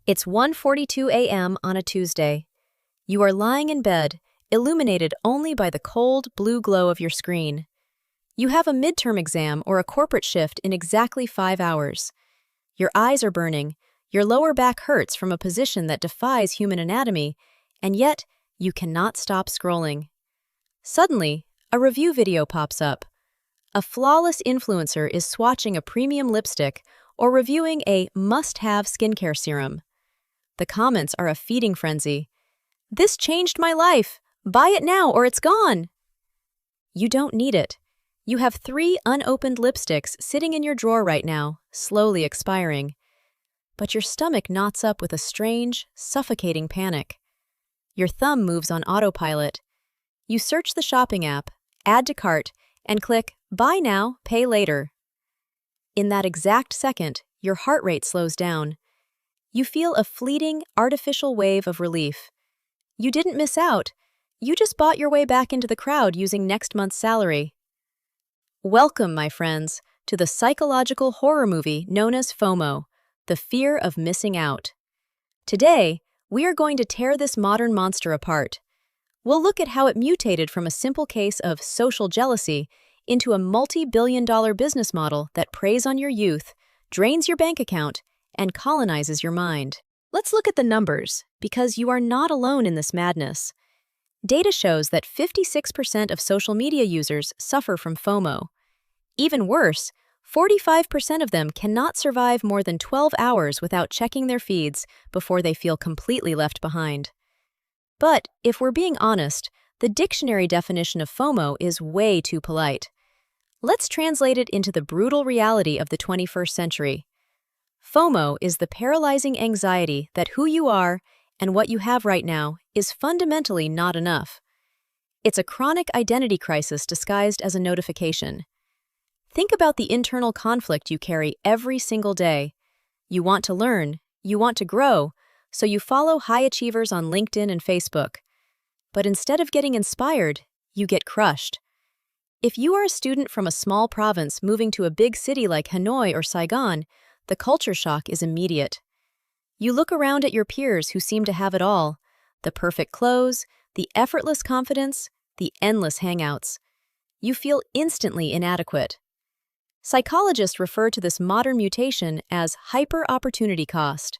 It's 1:42 a.m. on a Tuesday. You are lying in bed, illuminated only by the cold, blue glow of your screen. You have a midterm exam or a corporate shift in exactly 5 hours. Your eyes are burning, your lower back hurts from a position that defies human anatomy, and yet you cannot stop scrolling. Suddenly, a review video pops up. A flawless influencer is swatching a premium lipstick or reviewing a must-have skincare serum. The comments are a feeding frenzy. "This changed my life! Buy it now or it's gone!" You don't need it. You have 3 unopened lipsticks sitting in your drawer right now, slowly expiring. But your stomach knots up with a strange, suffocating panic. Your thumb moves on autopilot. You search the shopping app, add to cart, and click Buy Now, Pay Later. In that exact second, your heart rate slows down. You feel a fleeting, artificial wave of relief. You didn't miss out. You just bought your way back into the crowd using next month's salary. Welcome, my friends, to the psychological horror movie known as FOMO, the fear of missing out. Today, we are going to tear this modern monster apart. We'll look at how it mutated from a simple case of social jealousy into a multi-billion-dollar business model that preys on your youth, drains your bank account, and colonizes your mind. Let's look at the numbers, because you are not alone in this madness. Data shows that 56% of social media users suffer from FOMO. Even worse, 45% of them cannot survive more than 12 hours without checking their feeds before they feel completely left behind. But if we're being honest, the dictionary definition of FOMO is way too polite. Let's translate it into the brutal reality of the 21st century. FOMO is the paralyzing anxiety that who you are and what you have right now is fundamentally not enough. It's a chronic identity crisis disguised as a notification. Think about the internal conflict you carry every single day. You want to learn, you want to grow, so you follow high achievers on LinkedIn and Facebook. But instead of getting inspired, you get crushed. If you are a student from a small province moving to a big city like Hanoi or Saigon, the culture shock is immediate. You look around at your peers who seem to have it all: the perfect clothes, the effortless confidence, the endless hangouts. You feel instantly inadequate. Psychologists refer to this modern mutation as hyper-opportunity cost.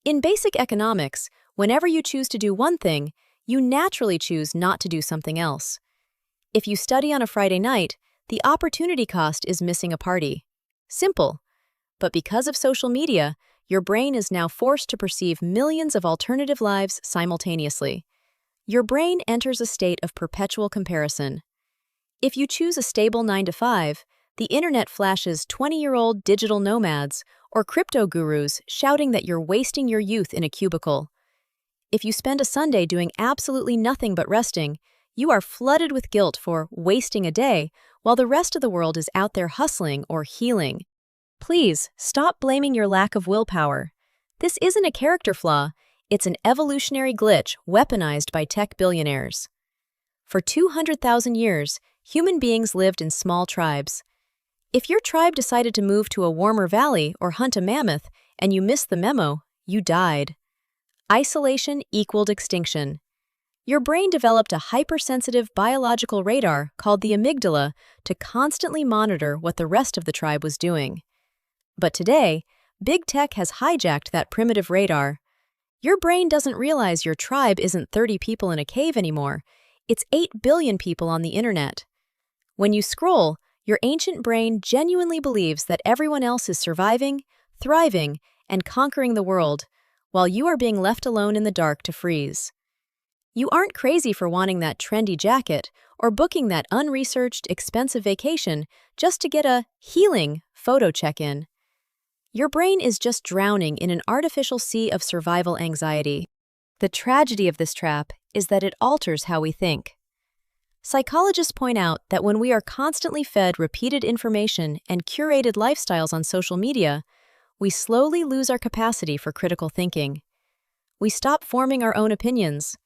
In basic economics, whenever you choose to do one thing, you naturally choose not to do something else. If you study on a Friday night, the opportunity cost is missing a party. Simple. But because of social media, your brain is now forced to perceive millions of alternative lives simultaneously. Your brain enters a state of perpetual comparison. If you choose a stable 9 to 5, the internet flashes 20-year-old digital nomads or crypto gurus shouting that you're wasting your youth in a cubicle. If you spend a Sunday doing absolutely nothing but resting, you are flooded with guilt for wasting a day while the rest of the world is out there hustling or healing. Please, stop blaming your lack of willpower. This isn't a character flaw, it's an evolutionary glitch weaponized by tech billionaires. For 200,000 years, human beings lived in small tribes. If your tribe decided to move to a warmer valley or hunt a mammoth and you missed the memo, you died. Isolation equaled extinction. Your brain developed a hypersensitive biological radar called the amygdala to constantly monitor what the rest of the tribe was doing. But today, big tech has hijacked that primitive radar. Your brain doesn't realize your tribe isn't 30 people in a cave anymore. It's 8 billion people on the internet. When you scroll, your ancient brain genuinely believes that everyone else is surviving, thriving, and conquering the world, while you are being left alone in the dark to freeze. You aren't crazy for wanting that trendy jacket or booking that unresearched, expensive vacation just to get a healing photo check-in. Your brain is just drowning in an artificial sea of survival anxiety. The tragedy of this trap is that it alters how we think. Psychologists point out that when we are constantly fed repeated information and curated lifestyles on social media, we slowly lose our capacity for critical thinking. We stop forming our own opinions.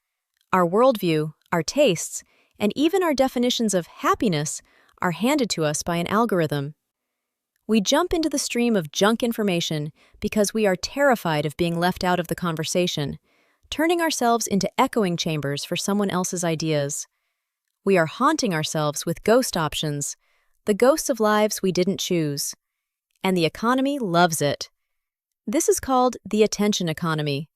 Our worldview, our tastes, and even our definitions of happiness are handed to us by an algorithm. We jump into the stream of junk information because we are terrified of being left out of the conversation, turning ourselves into echoing chambers for someone else's ideas. We are haunting ourselves with ghost options, the ghosts of lives we didn't choose. And the economy loves it. This is called the attention economy.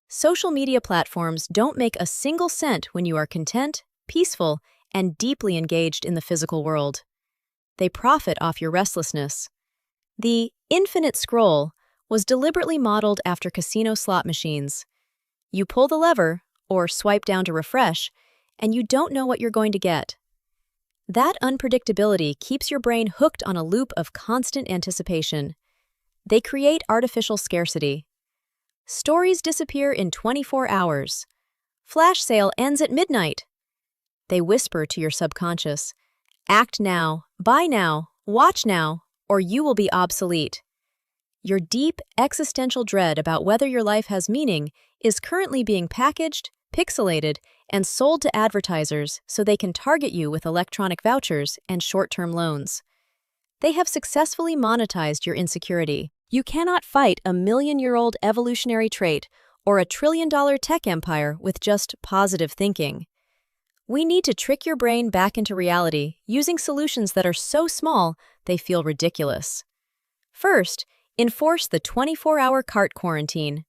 Social media platforms don't make a single cent when you are content, peaceful, and deeply engaged in the physical world. They profit off your restlessness. The infinite scroll was deliberately modeled after casino slot machines. You pull the lever, or swipe down to refresh, and you don't know what you're going to get. That unpredictability keeps your brain hooked on a loop of constant anticipation. They create artificial scarcity. Stories disappear in 24 hours. Flash sale ends at midnight. They whisper to your subconscious, act now, buy now, watch now, or you will be obsolete. Your deep, existential dread about whether your life has meaning is currently being packaged, pixelated, and sold to advertisers so they can target you with electronic vouchers and short-term loans. They have successfully monetized your insecurity. You cannot fight a million-year-old evolutionary trait or a trillion-dollar tech empire with just positive thinking. We need to trick your brain back into reality using solutions that are so small they feel ridiculous. First, enforce the 24-hour cart quarantine.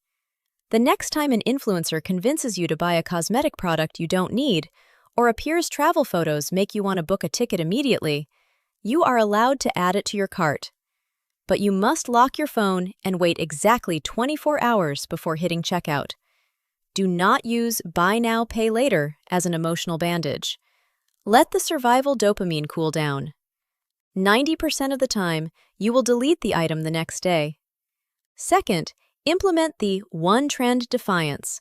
The next time an influencer convinces you to buy a cosmetic product you don't need, or a peer's travel photos make you want to book a ticket immediately, you are allowed to add it to your cart. But you must lock your phone and wait exactly 24 hours before hitting checkout. Do not use buy now, pay later as an emotional bandage. Let the survival dopamine cool down. 90% of the time, you will delete the item the next day. Second, implement the one trend defiance.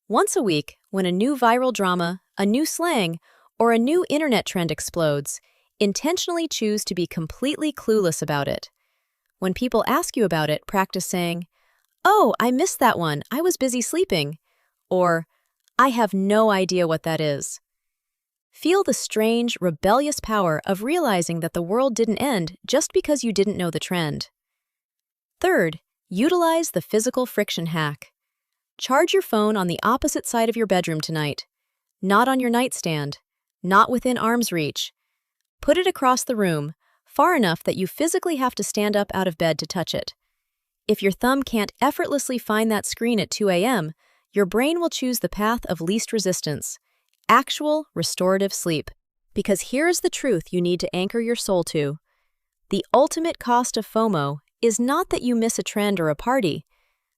Once a week, when a new viral drama, a new slang, or a new internet trend explodes, intentionally choose to be completely clueless about it. When people ask you about it, practice saying, "Oh, I missed that one, I was busy sleeping," or "I have no idea what that is." Feel the strange, rebellious power of realizing that the world didn't end just because you didn't know the trend. Third, utilize the physical friction hack. Charge your phone on the opposite side of your bedroom tonight. Not on your nightstand. Not within arm's reach. Put it across the room, far enough that you physically have to stand up out of bed to touch it. If your thumb can't effortlessly find that screen at 2 a.m., your brain will choose the path of least resistance, actual restorative sleep. Because here's the truth you need to anchor your soul to. The ultimate cost of FOMO is not that you miss a trend or a party.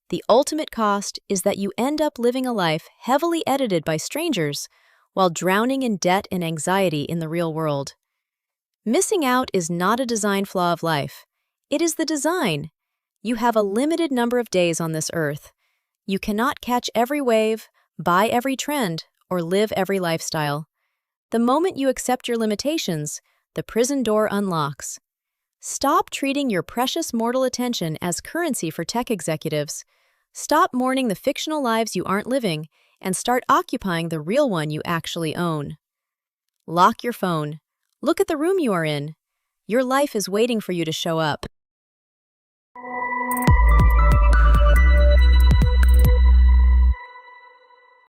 The ultimate cost is that you end up living a life heavily edited by strangers while drowning in debt and anxiety in the real world. Missing out is not a design flaw of life. It is the design. You have a limited number of days on this earth. You cannot catch every wave, buy every trend, or live every lifestyle. The moment you accept your limitations, the prison door unlocks. Stop treating your precious mortal attention as currency for tech executives. Stop mourning the fictional lives you aren't living and start occupying the real one you actually own. Lock your phone. Look at the room you are in. Your life is waiting for you to show up.